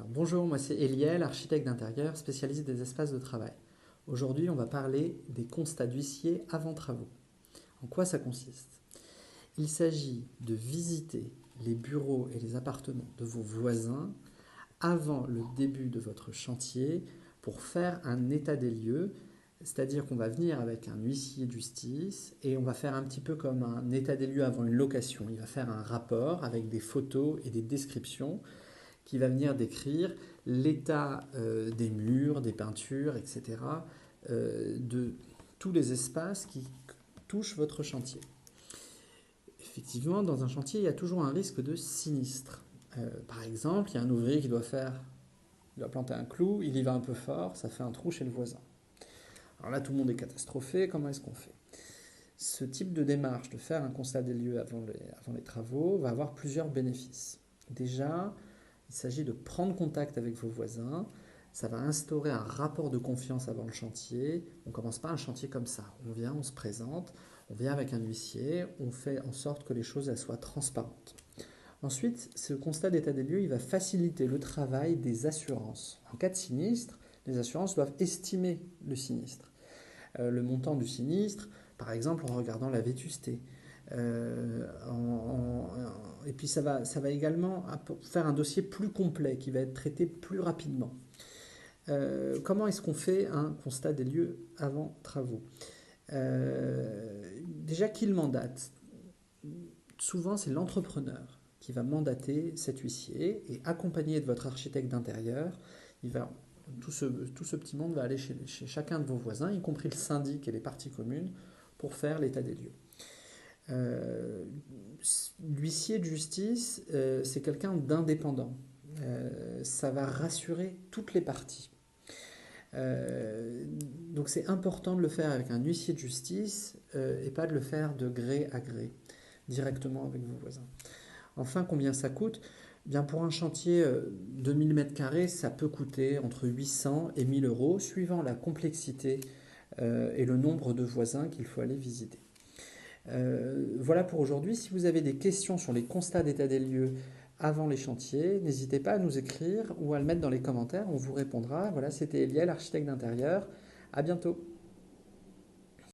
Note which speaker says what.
Speaker 1: Bonjour, moi c'est Eliel, architecte d'intérieur, spécialiste des espaces de travail. Aujourd'hui, on va parler des constats d'huissier avant travaux. En quoi ça consiste? Il s'agit de visiter les bureaux et les appartements de vos voisins avant le début de votre chantier pour faire un état des lieux, c'est-à-dire qu'on va venir avec un huissier de justice et on va faire un petit peu comme un état des lieux avant une location. Il va faire un rapport avec des photos et des descriptions qui va venir décrire l'état des murs, des peintures, etc., de tous les espaces qui touchent votre chantier. Effectivement, dans un chantier, il y a toujours un risque de sinistre. Par exemple, il y a un ouvrier qui doit planter un clou, il y va un peu fort, ça fait un trou chez le voisin. Alors là, tout le monde est catastrophé, comment est-ce qu'on fait? Ce type de démarche, de faire un constat des lieux avant les travaux, va avoir plusieurs bénéfices. Déjà, il s'agit de prendre contact avec vos voisins. Ça va instaurer un rapport de confiance avant le chantier. On ne commence pas un chantier comme ça. On vient, on se présente, on vient avec un huissier, on fait en sorte que les choses soient transparentes. Ensuite, ce constat d'état des lieux, il va faciliter le travail des assurances. En cas de sinistre, les assurances doivent estimer le sinistre. Le montant du sinistre, par exemple en regardant la vétusté. Et puis ça va également faire un dossier plus complet qui va être traité plus rapidement. Comment est-ce qu'on fait un constat des lieux avant travaux? Déjà, qui le mandate? Souvent, c'est l'entrepreneur qui va mandater cet huissier et accompagné de votre architecte d'intérieur, tout ce petit monde va aller chez chacun de vos voisins, y compris le syndic et les parties communes, pour faire l'état des lieux. L'huissier de justice, c'est quelqu'un d'indépendant. Ça va rassurer toutes les parties. Donc c'est important de le faire avec un huissier de justice et pas de le faire de gré à gré, directement avec vos voisins. Enfin, combien ça coûte? Bien, pour un chantier de 1000 m², ça peut coûter entre 800 et 1000 euros, suivant la complexité et le nombre de voisins qu'il faut aller visiter. Voilà pour aujourd'hui. Si vous avez des questions sur les constats d'état des lieux avant les chantiers, n'hésitez pas à nous écrire ou à le mettre dans les commentaires, on vous répondra. Voilà, c'était Eliel, architecte d'intérieur. À bientôt.